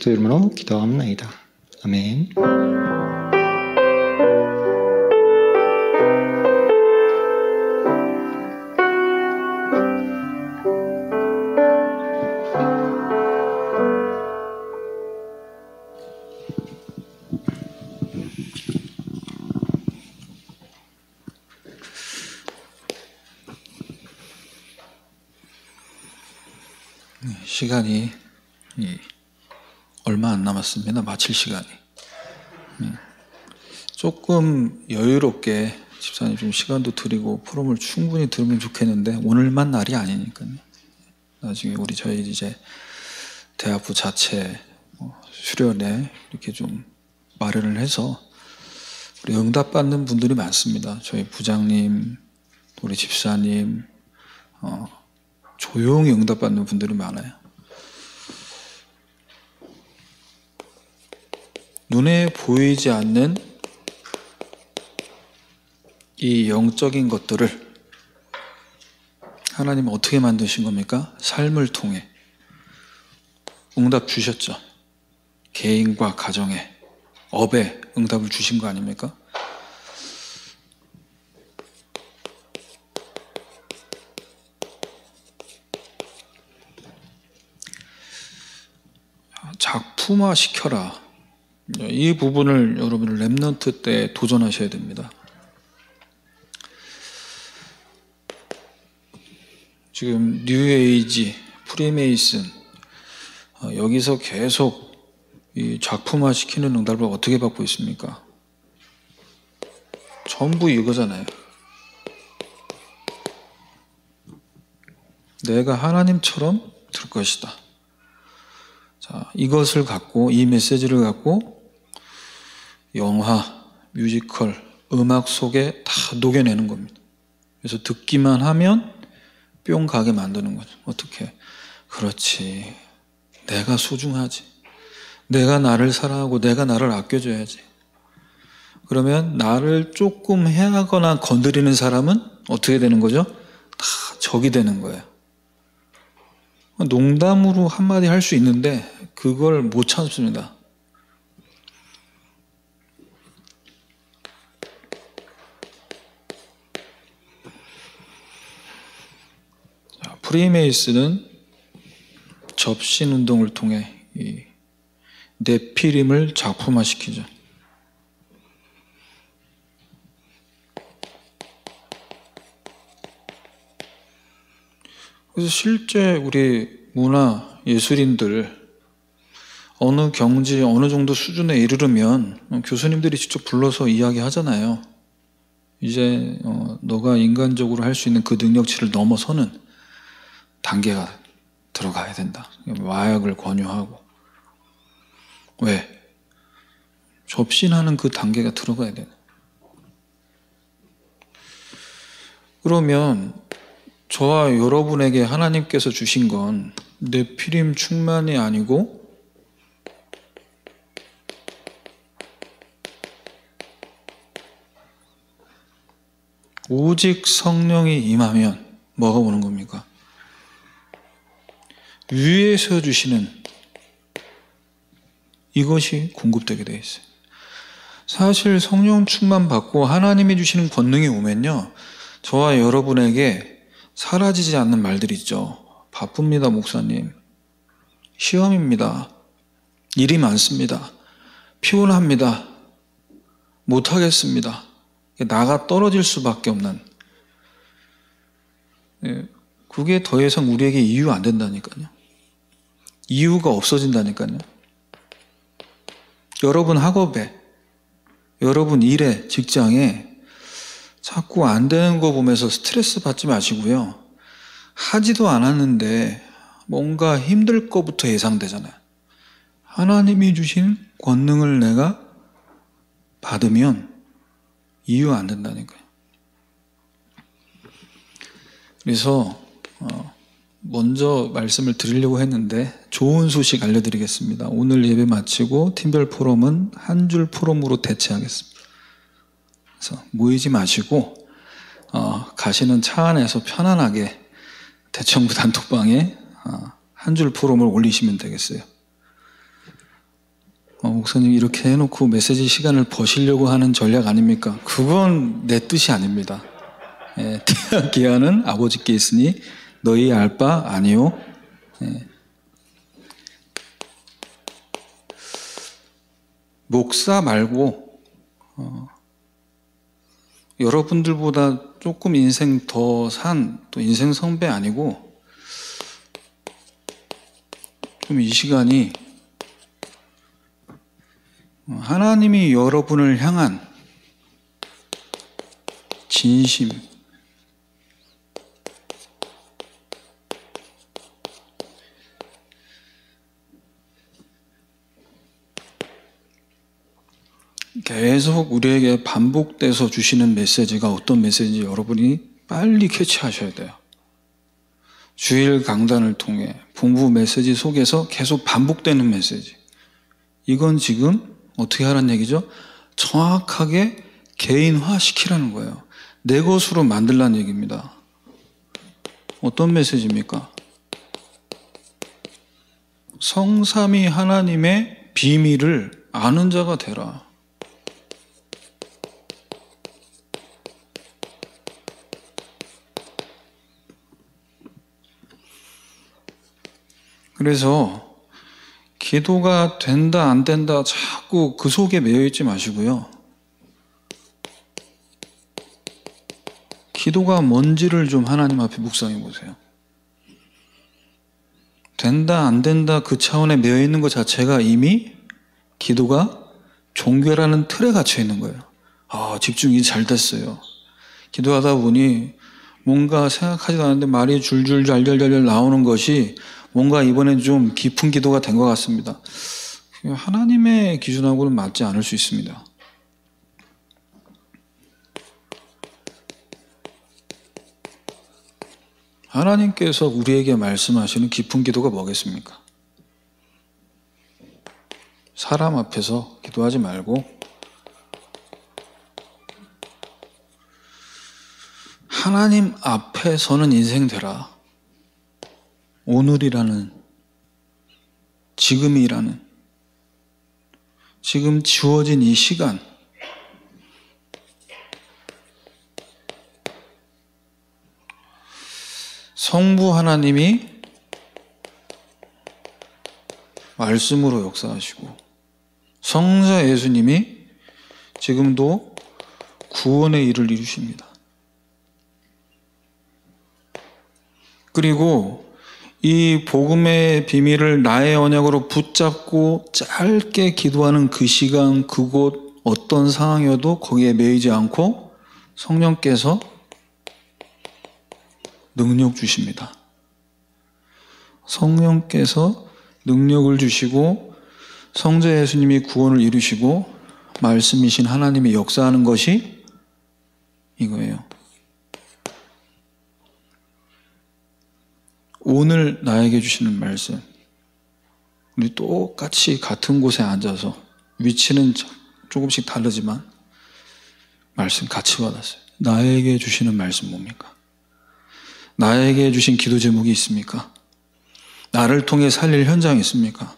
그리스도 이름으로 기도하옵나이다. 아멘. 시간이 얼마 안 남았습니다. 마칠 시간이. 조금 여유롭게 집사님 좀 시간도 드리고 포럼을 충분히 들으면 좋겠는데 오늘만 날이 아니니까요. 나중에 저희 이제 대학부 자체 수련회 이렇게 좀 마련을 해서 우리 응답받는 분들이 많습니다. 저희 부장님, 우리 집사님, 조용히 응답받는 분들이 많아요. 눈에 보이지 않는 이 영적인 것들을 하나님은 어떻게 만드신 겁니까? 삶을 통해 응답 주셨죠. 개인과 가정에, 업에 응답을 주신 거 아닙니까? 작품화 시켜라. 이 부분을 여러분 렘넌트 때 도전하셔야 됩니다. 지금 뉴에이지, 프리메이슨 여기서 계속 이 작품화 시키는 응답을 어떻게 받고 있습니까? 전부 이거잖아요. 내가 하나님처럼 될 것이다. 자, 이것을 갖고, 이 메시지를 갖고 영화, 뮤지컬, 음악 속에 다 녹여내는 겁니다. 그래서 듣기만 하면 뿅 가게 만드는 거죠. 어떻게? 그렇지. 내가 소중하지. 내가 나를 사랑하고 내가 나를 아껴줘야지. 그러면 나를 조금 해하거나 건드리는 사람은 어떻게 되는 거죠? 다 적이 되는 거예요. 농담으로 한마디 할 수 있는데 그걸 못 참습니다. 프리메이슨은 접신 운동을 통해 이 네피림을 작품화시키죠. 그래서 실제 우리 문화 예술인들 어느 경지 어느 정도 수준에 이르르면 교수님들이 직접 불러서 이야기하잖아요. 이제 너가 인간적으로 할 수 있는 그 능력치를 넘어서는 단계가 들어가야 된다. 마약을 권유하고. 왜? 접신하는 그 단계가 들어가야 되는. 그러면 저와 여러분에게 하나님께서 주신 건 네피림 충만이 아니고 오직 성령이 임하면 뭐가 오는 겁니까? 위에서 주시는 이것이 공급되게 되어 있어요. 사실 성령 충만 받고 하나님이 주시는 권능이 오면요, 저와 여러분에게 사라지지 않는 말들이 있죠. 바쁩니다, 목사님. 시험입니다. 일이 많습니다. 피곤합니다. 못하겠습니다. 나가 떨어질 수밖에 없는, 그게 더 이상 우리에게 이유 안 된다니까요. 이유가 없어진다니까요. 여러분 학업에, 여러분 일에, 직장에 자꾸 안 되는 거 보면서 스트레스 받지 마시고요. 하지도 않았는데 뭔가 힘들 거부터 예상되잖아요. 하나님이 주신 권능을 내가 받으면 이유 안 된다니까요. 그래서 먼저 말씀을 드리려고 했는데 좋은 소식 알려드리겠습니다. 오늘 예배 마치고 팀별 포럼은 한 줄 포럼으로 대체하겠습니다. 그래서 모이지 마시고 가시는 차 안에서 편안하게 대청부 단톡방에 한 줄 포럼을 올리시면 되겠어요. 목사님 이렇게 해놓고 메시지 시간을 버시려고 하는 전략 아닙니까? 그건 내 뜻이 아닙니다. 태아 기한은 아버지께 있으니 너희 알 바 아니요. 목사 말고 여러분들보다 조금 인생 더 산 또 인생 선배 아니고 좀 이 시간이 하나님이 여러분을 향한 진심, 계속 우리에게 반복돼서 주시는 메시지가 어떤 메시지인지 여러분이 빨리 캐치하셔야 돼요. 주일 강단을 통해 본부 메시지 속에서 계속 반복되는 메시지. 이건 지금 어떻게 하라는 얘기죠? 정확하게 개인화 시키라는 거예요. 내 것으로 만들라는 얘기입니다. 어떤 메시지입니까? 성삼위 하나님의 비밀을 아는 자가 되라. 그래서 기도가 된다 안 된다 자꾸 그 속에 매여 있지 마시고요. 기도가 뭔지를 좀 하나님 앞에 묵상해 보세요. 된다 안 된다 그 차원에 매여 있는 것 자체가 이미 기도가 종교라는 틀에 갇혀 있는 거예요. 집중이 잘 됐어요. 기도하다 보니 뭔가 생각하지도 않았는데 말이 줄줄 잘잘잘 나오는 것이 뭔가 이번엔 좀 깊은 기도가 된 것 같습니다. 하나님의 기준하고는 맞지 않을 수 있습니다. 하나님께서 우리에게 말씀하시는 깊은 기도가 뭐겠습니까? 사람 앞에서 기도하지 말고 하나님 앞에서는 인생 되라. 오늘이라는, 지금이라는, 지금 주어진 이 시간, 성부 하나님이 말씀으로 역사하시고 성자 예수님이 지금도 구원의 일을 이루십니다. 그리고 이 복음의 비밀을 나의 언약으로 붙잡고 짧게 기도하는 그 시간, 그곳, 어떤 상황이어도 거기에 매이지 않고 성령께서 능력 주십니다. 성령께서 능력을 주시고 성자 예수님이 구원을 이루시고 말씀이신 하나님이 역사하는 것이 이거예요. 오늘 나에게 주시는 말씀, 우리 똑같이 같은 곳에 앉아서 위치는 조금씩 다르지만 말씀 같이 받았어요. 나에게 주시는 말씀 뭡니까? 나에게 주신 기도 제목이 있습니까? 나를 통해 살릴 현장이 있습니까?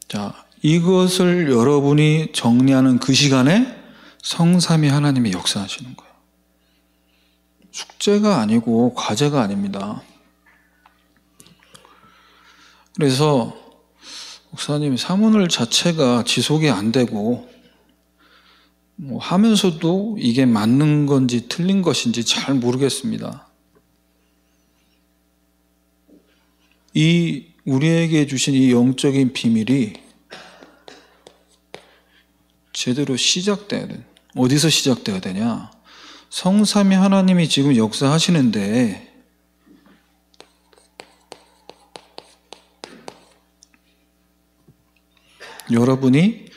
자, 이것을 여러분이 정리하는 그 시간에 성삼위 하나님이 역사하시는 거예요. 숙제가 아니고 과제가 아닙니다. 그래서 목사님 사문을 자체가 지속이 안 되고 하면서도 이게 맞는 건지 틀린 것인지 잘 모르겠습니다. 이 우리에게 주신 이 영적인 비밀이 제대로 시작돼야 돼. 어디서 시작돼야 되냐? 성삼위 하나님이 지금 역사하시는데 여러분이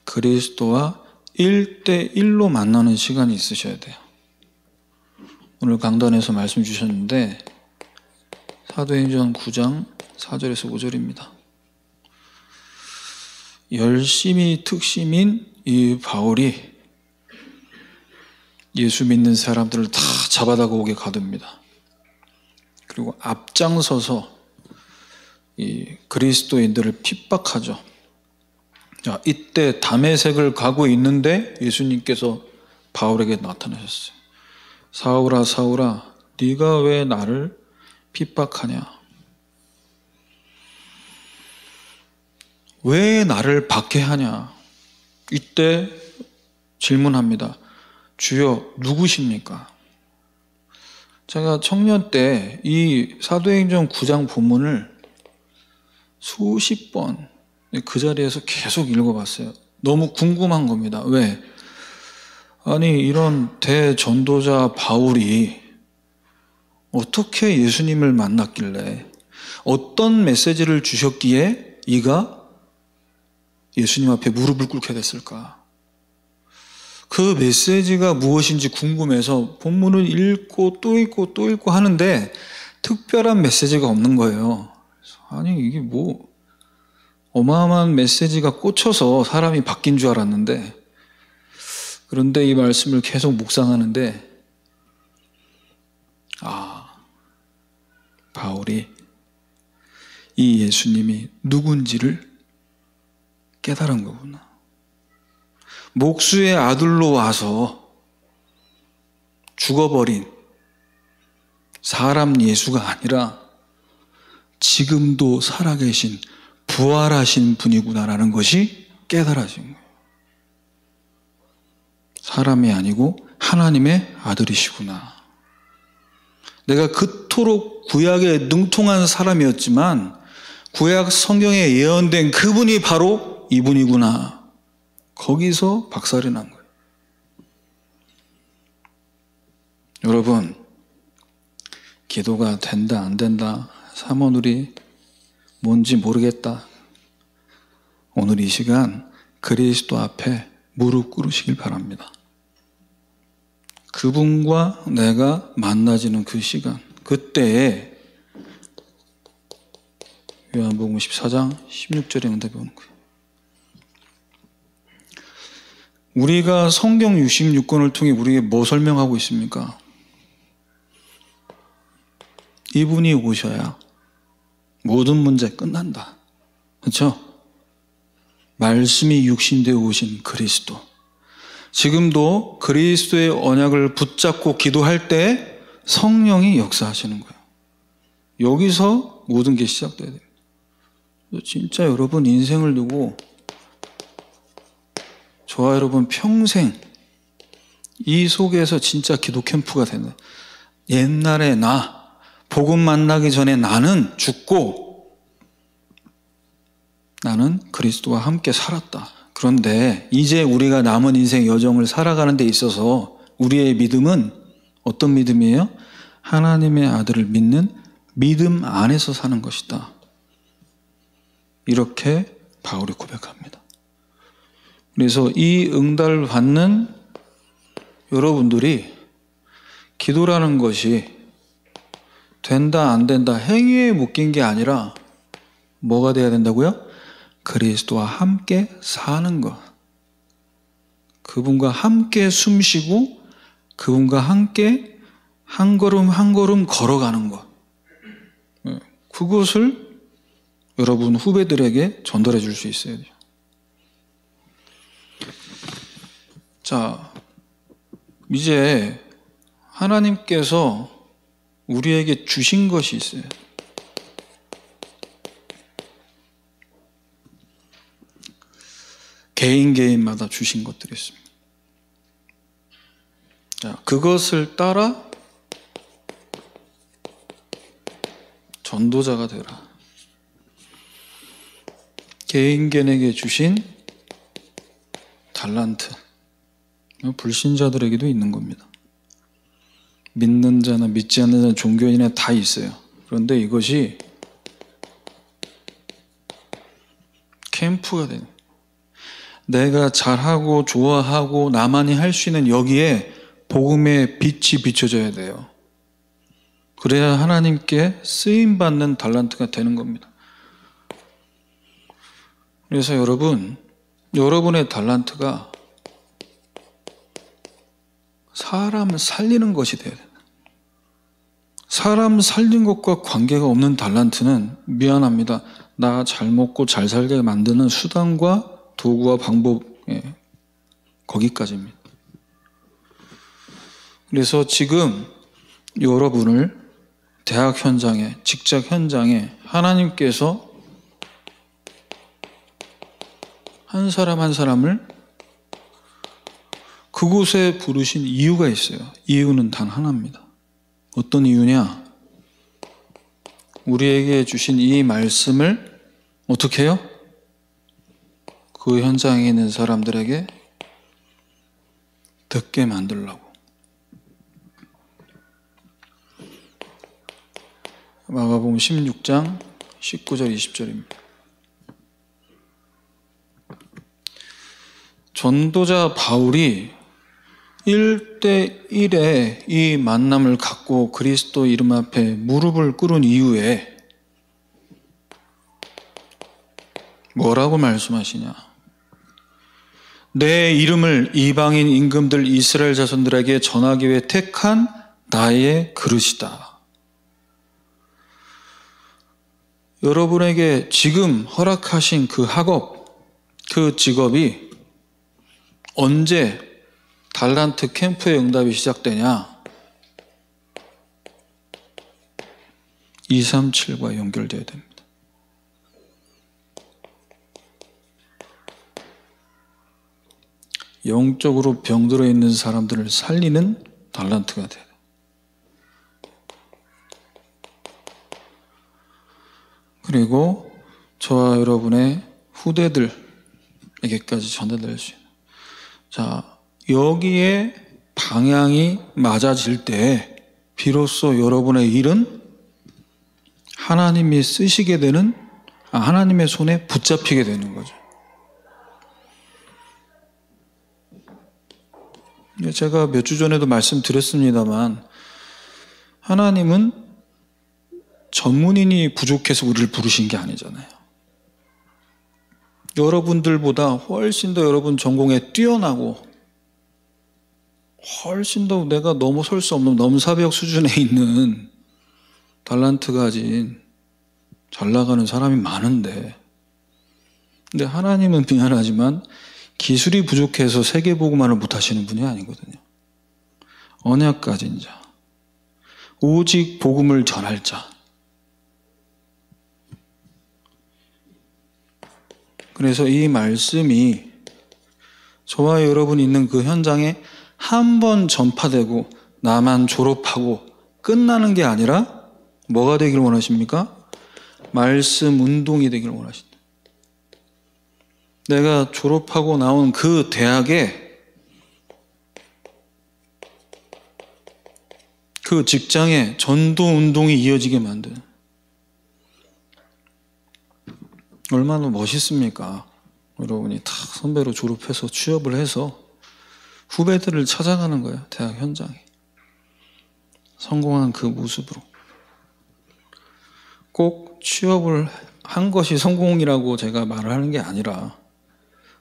그리스도와 1대1로 만나는 시간이 있으셔야 돼요. 오늘 강단에서 말씀 주셨는데 사도행전 9장 4절에서 5절입니다. 열심히 특심인 이 바울이 예수 믿는 사람들을 다 잡아다가 오게 가둡니다. 그리고 앞장서서 이 그리스도인들을 핍박하죠. 자, 이때 다메섹을 가고 있는데 예수님께서 바울에게 나타나셨어요. 사울아, 사울아, 네가 왜 나를 핍박하냐? 왜 나를 박해하냐? 이때 질문합니다. 주여, 누구십니까? 제가 청년 때 이 사도행전 9장 본문을 수십 번 그 자리에서 계속 읽어봤어요. 너무 궁금한 겁니다. 왜? 아니, 이런 대전도자 바울이 어떻게 예수님을 만났길래, 어떤 메시지를 주셨기에 이가 예수님 앞에 무릎을 꿇게 됐을까? 그 메시지가 무엇인지 궁금해서 본문을 읽고 또 읽고 또 읽고 하는데 특별한 메시지가 없는 거예요. 아니, 이게 뭐 어마어마한 메시지가 꽂혀서 사람이 바뀐 줄 알았는데, 그런데 이 말씀을 계속 묵상하는데 바울이 이 예수님이 누군지를 깨달은 거구나. 목수의 아들로 와서 죽어버린 사람 예수가 아니라 지금도 살아계신 부활하신 분이구나라는 것이 깨달아진 거예요. 사람이 아니고 하나님의 아들이시구나. 내가 그토록 구약에 능통한 사람이었지만 구약 성경에 예언된 그분이 바로 이분이구나. 거기서 박살이 난 거예요. 여러분, 기도가 된다 안 된다, 사모놀이 뭔지 모르겠다. 오늘 이 시간 그리스도 앞에 무릎 꿇으시길 바랍니다. 그분과 내가 만나지는 그 시간, 그때에 요한복음 14장 16절에 응답이 오는 거예요. 우리가 성경 66권을 통해 우리에게 뭐 설명하고 있습니까? 이분이 오셔야 모든 문제 끝난다. 그렇죠? 말씀이 육신되어 오신 그리스도. 지금도 그리스도의 언약을 붙잡고 기도할 때 성령이 역사하시는 거예요. 여기서 모든 게 시작돼야 돼요. 진짜 여러분 인생을 두고 저와 여러분 평생 이 속에서 진짜 기도 캠프가 되는, 옛날에 복음 만나기 전에 나는 죽고 나는 그리스도와 함께 살았다. 그런데 이제 우리가 남은 인생 여정을 살아가는 데 있어서 우리의 믿음은 어떤 믿음이에요? 하나님의 아들을 믿는 믿음 안에서 사는 것이다. 이렇게 바울이 고백합니다. 그래서 이 응답을 받는 여러분들이 기도라는 것이 된다 안 된다 행위에 묶인 게 아니라 뭐가 돼야 된다고요? 그리스도와 함께 사는 것. 그분과 함께 숨쉬고 그분과 함께 한 걸음 한 걸음 걸어가는 것. 그것을 여러분 후배들에게 전달해 줄 수 있어야 돼요. 자, 이제 하나님께서 우리에게 주신 것이 있어요. 개인마다 주신 것들이 있습니다. 자, 그것을 따라 전도자가 되라. 개인에게 주신 달란트, 불신자들에게도 있는 겁니다. 믿는 자나 믿지 않는 자, 종교인이나 다 있어요. 그런데 이것이 캠프가 되는, 내가 잘하고 좋아하고 나만이 할 수 있는 여기에 복음의 빛이 비춰져야 돼요. 그래야 하나님께 쓰임받는 달란트가 되는 겁니다. 그래서 여러분의 달란트가 사람을 살리는 것이 돼야 돼요. 사람 살린 것과 관계가 없는 달란트는 미안합니다. 나 잘 먹고 잘 살게 만드는 수단과 도구와 방법, 거기까지입니다. 그래서 지금 여러분을 대학 현장에, 직장 현장에 하나님께서 한 사람 한 사람을 그곳에 부르신 이유가 있어요. 이유는 단 하나입니다. 어떤 이유냐? 우리에게 주신 이 말씀을 어떻게 해요? 그 현장에 있는 사람들에게 듣게 만들려고. 마가복음 16장 19절 20절입니다. 전도자 바울이 1대1의 이 만남을 갖고 그리스도 이름 앞에 무릎을 꿇은 이후에 뭐라고 말씀하시냐? 내 이름을 이방인 임금들 이스라엘 자손들에게 전하기 위해 택한 나의 그릇이다. 여러분에게 지금 허락하신 그 학업, 그 직업이 언제 달란트 캠프의 응답이 시작되냐? 237과 연결되어야 됩니다. 영적으로 병들어 있는 사람들을 살리는 달란트가 돼요. 그리고 저와 여러분의 후대들에게까지 전달될 수 있는. 자, 여기에 방향이 맞아질 때 비로소 여러분의 일은 하나님이 쓰시게 되는, 하나님의 손에 붙잡히게 되는 거죠. 제가 몇 주 전에도 말씀드렸습니다만 하나님은 전문인이 부족해서 우리를 부르신 게 아니잖아요. 여러분들보다 훨씬 더 여러분 전공에 뛰어나고 훨씬 더 내가 넘어설 수 없는 넘사벽 수준에 있는 달란트 가진 잘 나가는 사람이 많은데, 근데 하나님은 미안하지만 기술이 부족해서 세계복음화를 못하시는 분이 아니거든요. 언약 가진 자, 오직 복음을 전할 자. 그래서 이 말씀이 저와 여러분 있는 그 현장에 한 번 전파되고 나만 졸업하고 끝나는 게 아니라 뭐가 되길 원하십니까? 말씀 운동이 되길 원하신다. 내가 졸업하고 나온 그 대학에, 그 직장에 전도 운동이 이어지게 만드는. 얼마나 멋있습니까? 여러분이 다 선배로 졸업해서 취업을 해서 후배들을 찾아가는 거예요. 대학 현장에. 성공한 그 모습으로. 꼭 취업을 한 것이 성공이라고 제가 말을 하는 게 아니라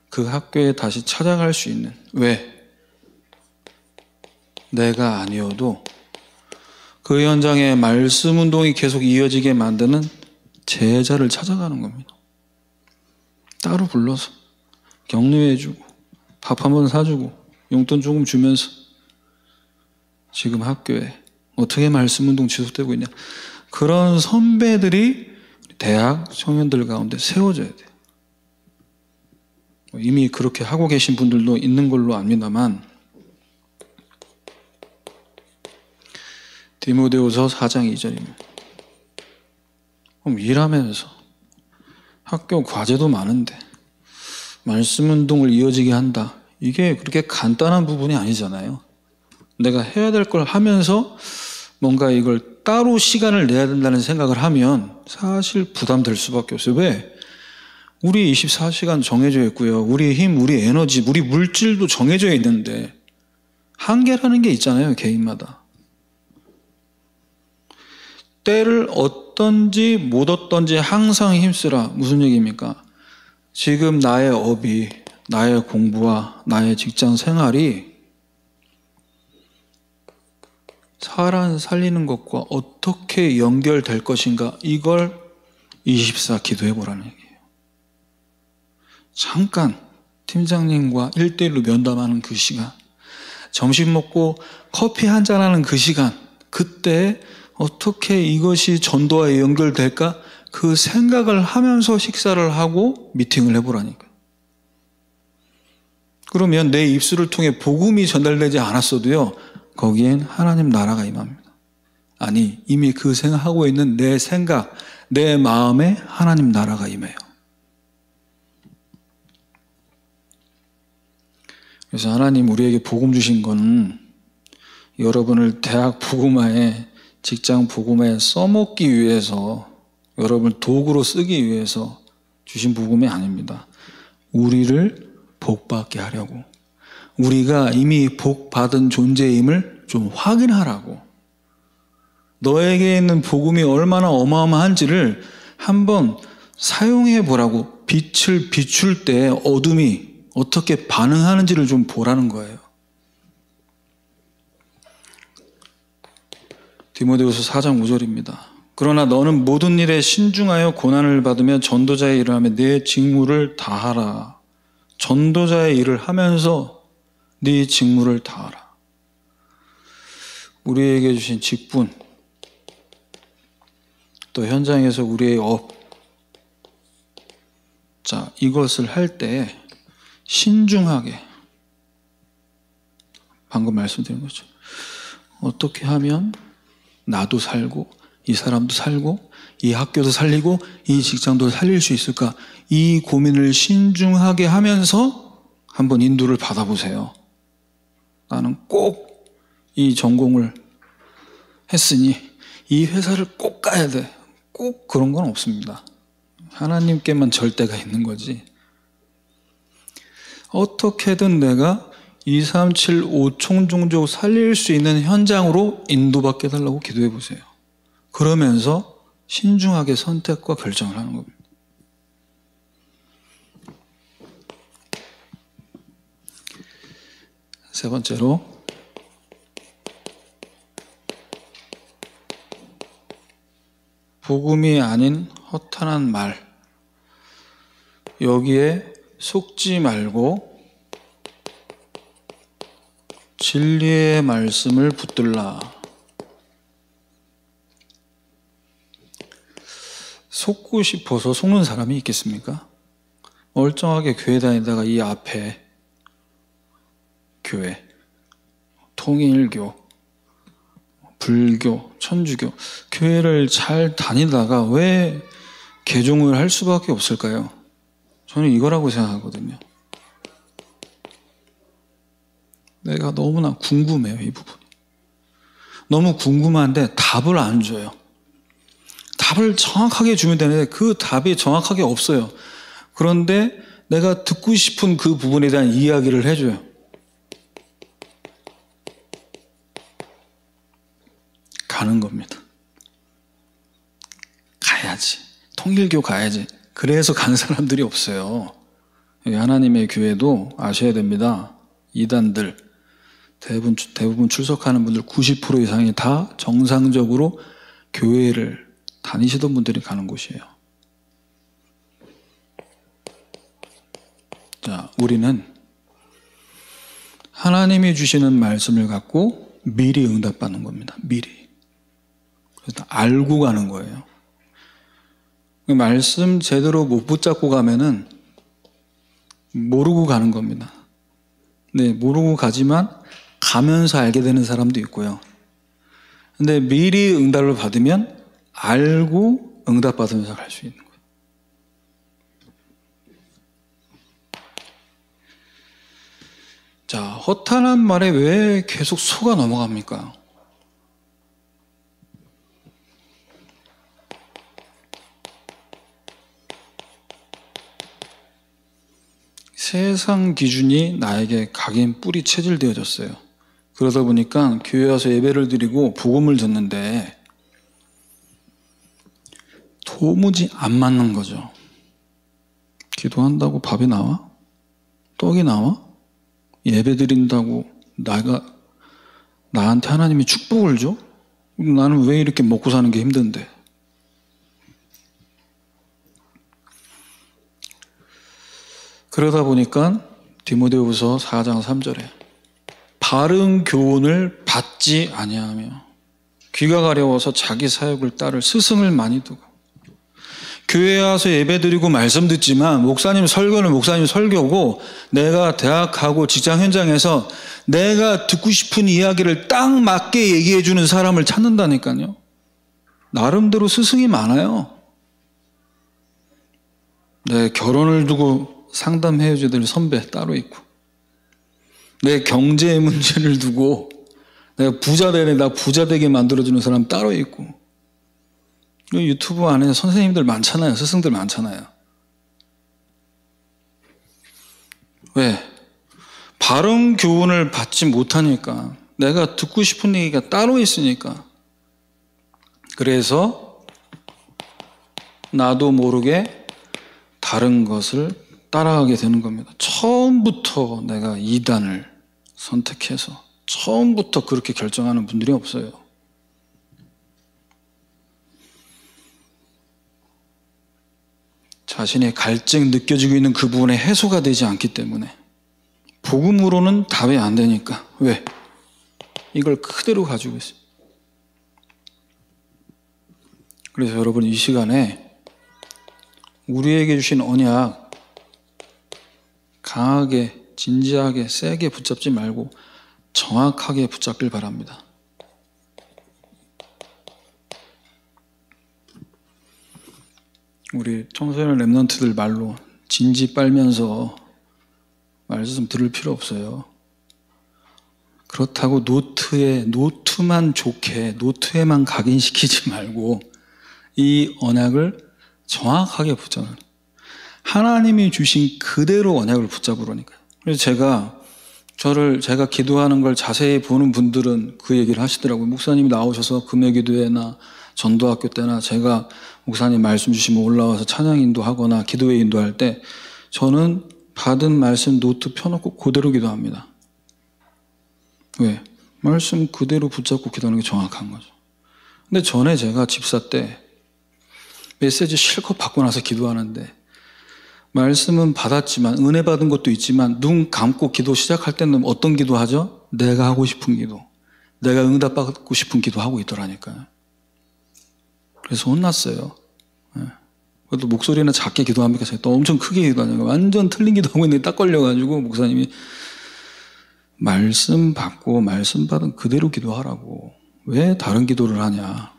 그 학교에 다시 찾아갈 수 있는. 왜? 내가 아니어도 그 현장에 말씀 운동이 계속 이어지게 만드는 제자를 찾아가는 겁니다. 따로 불러서 격려해주고 밥 한번 사주고 용돈 조금 주면서 지금 학교에 어떻게 말씀 운동 지속되고 있냐. 그런 선배들이 대학 청년들 가운데 세워져야 돼요. 이미 그렇게 하고 계신 분들도 있는 걸로 압니다만, 디모데후서 4장 2절입니다. 그럼 일하면서 학교 과제도 많은데 말씀 운동을 이어지게 한다. 이게 그렇게 간단한 부분이 아니잖아요. 내가 해야 될 걸 하면서 뭔가 이걸 따로 시간을 내야 된다는 생각을 하면 사실 부담될 수밖에 없어요. 왜? 우리 24시간 정해져 있고요. 우리 힘, 우리 에너지, 우리 물질도 정해져 있는데 한계라는 게 있잖아요. 개인마다. 때를 얻던지 못 얻던지 항상 힘쓰라. 무슨 얘기입니까? 지금 나의 업이, 나의 공부와 나의 직장 생활이 사람 살리는 것과 어떻게 연결될 것인가, 이걸 24 기도해 보라는 얘기예요. 잠깐 팀장님과 1대1로 면담하는 그 시간, 점심 먹고 커피 한잔하는 그 시간, 그때 어떻게 이것이 전도와 연결될까? 그 생각을 하면서 식사를 하고 미팅을 해보라니까. 그러면 내 입술을 통해 복음이 전달되지 않았어도요, 거기엔 하나님 나라가 임합니다. 아니, 이미 그 생각하고 있는 내 생각, 내 마음에 하나님 나라가 임해요. 그래서 하나님 우리에게 복음 주신 거는 여러분을 대학 복음화에, 직장 복음화에 써먹기 위해서, 여러분을 도구로 쓰기 위해서 주신 복음이 아닙니다. 우리를 복받게 하려고, 우리가 이미 복받은 존재임을 좀 확인하라고, 너에게 있는 복음이 얼마나 어마어마한지를 한번 사용해 보라고, 빛을 비출 때 어둠이 어떻게 반응하는지를 좀 보라는 거예요. 디모데후서 4장 5절입니다. 그러나 너는 모든 일에 신중하여 고난을 받으며 전도자의 일을 하며 네 직무를 다하라. 전도자의 일을 하면서 네 직무를 다하라. 우리에게 주신 직분, 또 현장에서 우리의 업, 자, 이것을 할 때 신중하게, 방금 말씀드린 거죠. 어떻게 하면 나도 살고 이 사람도 살고 이 학교도 살리고 이 직장도 살릴 수 있을까? 이 고민을 신중하게 하면서 한번 인도를 받아보세요. 나는 꼭 이 전공을 했으니 이 회사를 꼭 가야 돼. 꼭 그런 건 없습니다. 하나님께만 절대가 있는 거지. 어떻게든 내가 2, 3, 7, 5총 종족 살릴 수 있는 현장으로 인도받게 해달라고 기도해 보세요. 그러면서 신중하게 선택과 결정을 하는 겁니다. 세 번째로, 복음이 아닌 허탄한 말, 여기에 속지 말고 진리의 말씀을 붙들라. 속고 싶어서 속는 사람이 있겠습니까? 멀쩡하게 교회 다니다가 이 앞에 교회, 통일교, 불교, 천주교, 교회를 잘 다니다가 왜 개종을 할 수밖에 없을까요? 저는 이거라고 생각하거든요. 내가 너무나 궁금해요, 이 부분이. 너무 궁금한데 답을 안 줘요. 답을 정확하게 주면 되는데 그 답이 정확하게 없어요. 그런데 내가 듣고 싶은 그 부분에 대한 이야기를 해줘요. 가는 겁니다. 가야지. 통일교 가야지. 그래서 가는 사람들이 없어요. 하나님의 교회도 아셔야 됩니다. 이단들, 대부분 출석하는 분들 90% 이상이 다 정상적으로 교회를 다니시던 분들이 가는 곳이에요. 자, 우리는 하나님이 주시는 말씀을 갖고 미리 응답받는 겁니다. 미리. 그래서 알고 가는 거예요. 말씀 제대로 못 붙잡고 가면은 모르고 가는 겁니다. 네, 모르고 가지만 가면서 알게 되는 사람도 있고요. 근데 미리 응답을 받으면 알고 응답받으면서 갈 수 있는 거예요. 자, 허탄한 말에 왜 계속 속아 넘어갑니까? 세상 기준이 나에게 각인 뿌리 체질되어졌어요. 그러다 보니까 교회 와서 예배를 드리고 복음을 듣는데 도무지 안 맞는 거죠. 기도한다고 밥이 나와? 떡이 나와? 예배 드린다고 나한테 하나님이 축복을 줘? 나는 왜 이렇게 먹고 사는 게 힘든데? 그러다 보니까 디모데후서 4장 3절에 바른 교훈을 받지 아니하며 귀가 가려워서 자기 사역을 따를 스승을 많이 두고 교회에 와서 예배드리고 말씀 듣지만 목사님 설교는 목사님 설교고 내가 대학하고 직장 현장에서 내가 듣고 싶은 이야기를 딱 맞게 얘기해 주는 사람을 찾는다니까요. 나름대로 스승이 많아요. 내 결혼을 두고 상담해 줘야 될 선배 따로 있고 내 경제 문제를 두고 내가 부자 되네 나 부자 되게 만들어주는 사람 따로 있고 유튜브 안에 선생님들 많잖아요. 스승들 많잖아요. 왜? 바른 교훈을 받지 못하니까 내가 듣고 싶은 얘기가 따로 있으니까 그래서 나도 모르게 다른 것을 따라가게 되는 겁니다. 처음부터 내가 이단을 선택해서 처음부터 그렇게 결정하는 분들이 없어요. 자신의 갈증 느껴지고 있는 그 부분에 해소가 되지 않기 때문에 복음으로는 답이 안 되니까 왜? 이걸 그대로 가지고 있어요. 그래서 여러분 이 시간에 우리에게 주신 언약 강하게 진지하게 세게 붙잡지 말고 정확하게 붙잡길 바랍니다. 우리 청소년 랩런트들 말로 진지 빨면서 말씀 들을 필요 없어요. 그렇다고 노트만 좋게 노트에만 각인시키지 말고 이 언약을 정확하게 붙잡아요. 하나님이 주신 그대로 언약을 붙잡으라니까요. 그래서 제가 기도하는 걸 자세히 보는 분들은 그 얘기를 하시더라고요. 목사님이 나오셔서 금요기도회나 전도학교 때나 제가 목사님 말씀 주시면 올라와서 찬양 인도하거나 기도회 인도할 때 저는 받은 말씀 노트 펴놓고 그대로 기도합니다. 왜? 말씀 그대로 붙잡고 기도하는 게 정확한 거죠. 근데 전에 제가 집사 때 메시지 실컷 받고 나서 기도하는데 말씀은 받았지만 은혜 받은 것도 있지만 눈 감고 기도 시작할 때는 어떤 기도하죠? 내가 하고 싶은 기도, 내가 응답받고 싶은 기도하고 있더라니까요. 그래서 혼났어요. 그래도 목소리는 작게 기도합니까? 제가 또 엄청 크게 기도하니까 완전 틀린 기도하고 있는데 딱 걸려가지고 목사님이 말씀 받고 말씀 받은 그대로 기도하라고 왜 다른 기도를 하냐.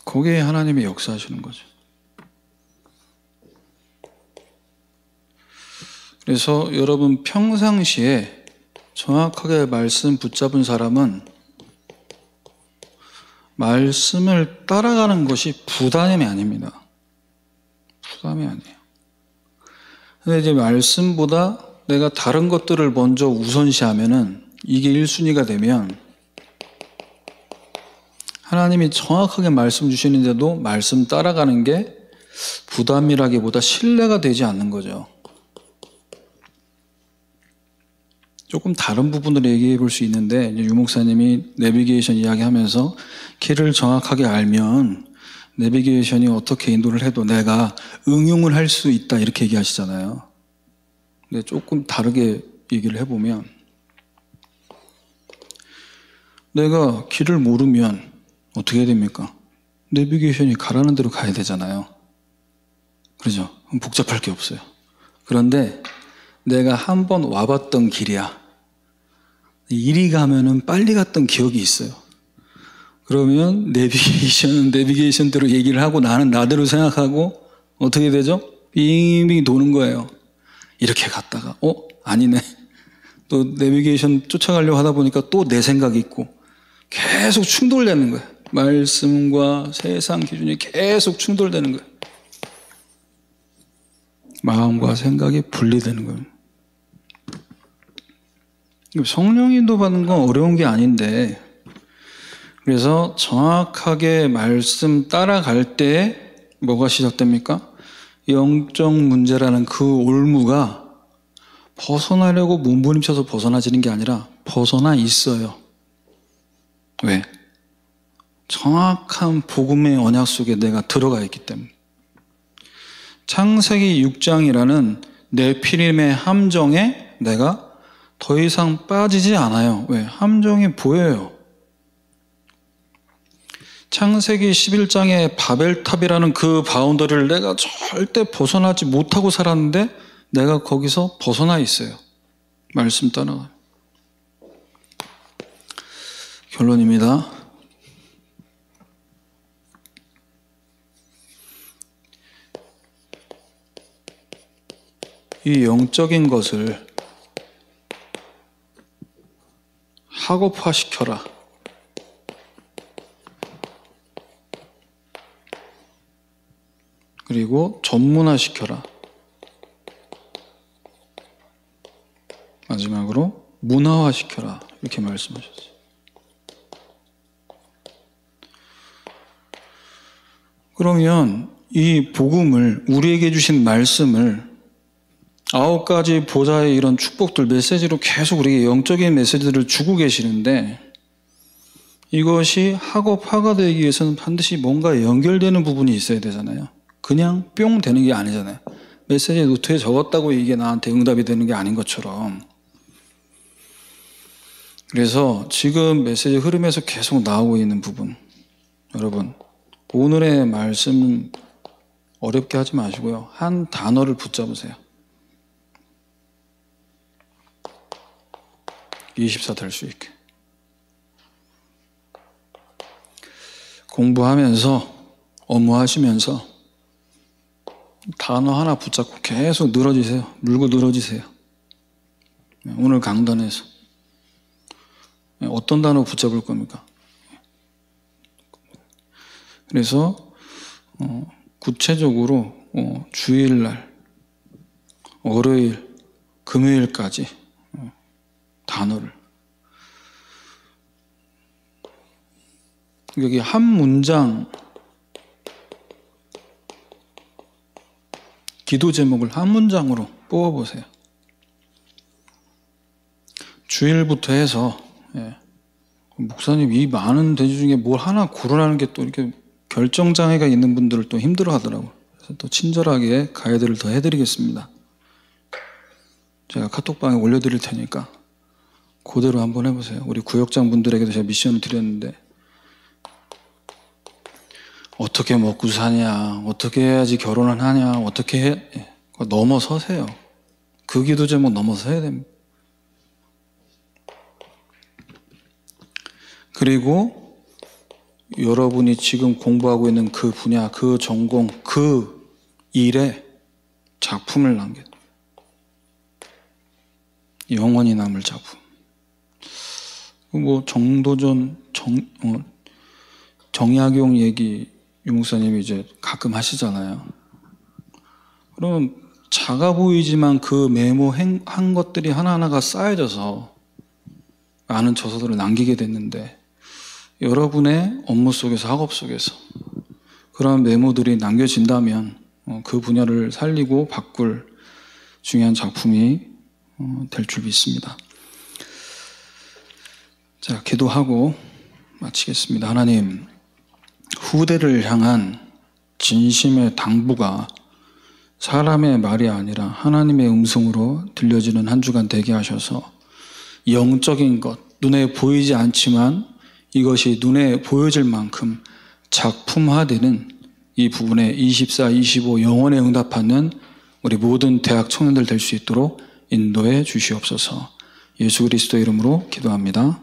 거기에 하나님이 역사하시는 거죠. 그래서 여러분 평상시에 정확하게 말씀 붙잡은 사람은 말씀을 따라가는 것이 부담이 아닙니다. 부담이 아니에요. 근데 이제 말씀보다 내가 다른 것들을 먼저 우선시하면은 이게 1순위가 되면 하나님이 정확하게 말씀 주시는데도 말씀 따라가는 게 부담이라기보다 신뢰가 되지 않는 거죠. 조금 다른 부분으로 얘기해 볼 수 있는데 유 목사님이 내비게이션 이야기하면서 길을 정확하게 알면 내비게이션이 어떻게 인도를 해도 내가 응용을 할 수 있다 이렇게 얘기하시잖아요. 근데 조금 다르게 얘기를 해보면 내가 길을 모르면 어떻게 해야 됩니까? 내비게이션이 가라는 대로 가야 되잖아요. 그렇죠? 복잡할 게 없어요. 그런데 내가 한번 와봤던 길이야. 이리 가면은 빨리 갔던 기억이 있어요. 그러면 내비게이션대로 얘기를 하고 나는 나대로 생각하고 어떻게 되죠? 빙빙 도는 거예요. 이렇게 갔다가 아니네. 또 내비게이션 쫓아가려고 하다 보니까 또 내 생각이 있고 계속 충돌되는 거예요. 말씀과 세상 기준이 계속 충돌되는 거예요. 마음과 생각이 분리되는 거예요. 성령 인도 받는 건 어려운 게 아닌데 그래서 정확하게 말씀 따라갈 때 뭐가 시작됩니까? 영적 문제라는 그 올무가 벗어나려고 몸부림쳐서 벗어나지는 게 아니라 벗어나 있어요. 왜? 정확한 복음의 언약 속에 내가 들어가 있기 때문에. 창세기 6장이라는 네피림의 함정에 내가 더 이상 빠지지 않아요. 왜? 함정이 보여요. 창세기 11장의 바벨탑이라는 그 바운더리를 내가 절대 벗어나지 못하고 살았는데 내가 거기서 벗어나 있어요. 말씀 따라가요. 결론입니다. 이 영적인 것을 학업화시켜라. 그리고 전문화시켜라. 마지막으로 문화화시켜라. 이렇게 말씀하셨어요. 그러면 이 복음을, 우리에게 주신 말씀을 9가지 보좌의 이런 축복들, 메시지로 계속 우리에게 영적인 메시지들을 주고 계시는데, 이것이 학업화가 되기 위해서는 반드시 뭔가 연결되는 부분이 있어야 되잖아요. 그냥 뿅 되는 게 아니잖아요. 메시지 노트에 적었다고 이게 나한테 응답이 되는 게 아닌 것처럼. 그래서 지금 메시지 흐름에서 계속 나오고 있는 부분, 여러분, 오늘의 말씀 어렵게 하지 마시고요. 한 단어를 붙잡으세요. 24 될 수 있게. 공부하면서, 업무하시면서 단어 하나 붙잡고 계속 늘어지세요. 물고 늘어지세요. 오늘 강단에서 어떤 단어 붙잡을 겁니까? 그래서 구체적으로 주일날, 월요일, 금요일까지 단어를, 여기 한 문장, 기도 제목을 한 문장으로 뽑아보세요. 주일부터 해서, 목사님 이 많은 대지 중에 뭘 하나 고르라는 게 또 이렇게 결정장애가 있는 분들을 또 힘들어 하더라고요. 그래서 또 친절하게 가이드를 더 해드리겠습니다. 제가 카톡방에 올려드릴 테니까 그대로 한번 해보세요. 우리 구역장 분들에게도 제가 미션을 드렸는데, 어떻게 먹고 사냐, 어떻게 해야지 결혼을 하냐, 어떻게 해, 넘어서세요. 그 기도 제목 넘어서야 됩니다. 그리고 여러분이 지금 공부하고 있는 그 분야, 그 전공, 그 일에 작품을 남겨, 영원히 남을 작품. 뭐 정도전 정약용 얘기 유 목사님이 이제 가끔 하시잖아요. 그러면 작아 보이지만 그 메모한 것들이 하나하나가 쌓여져서 많은 저서들을 남기게 됐는데, 여러분의 업무 속에서, 학업 속에서 그런 메모들이 남겨진다면 그 분야를 살리고 바꿀 중요한 작품이 될 줄 믿습니다. 자, 기도하고 마치겠습니다. 하나님, 후대를 향한 진심의 당부가 사람의 말이 아니라 하나님의 음성으로 들려지는 한 주간 되게 하셔서 영적인 것, 눈에 보이지 않지만 이것이 눈에 보여질 만큼 작품화되는 이 부분에 24, 25 영혼에 응답하는 우리 모든 대학 청년들 될 수 있도록 인도해 주시옵소서. 예수 그리스도 이름으로 기도합니다.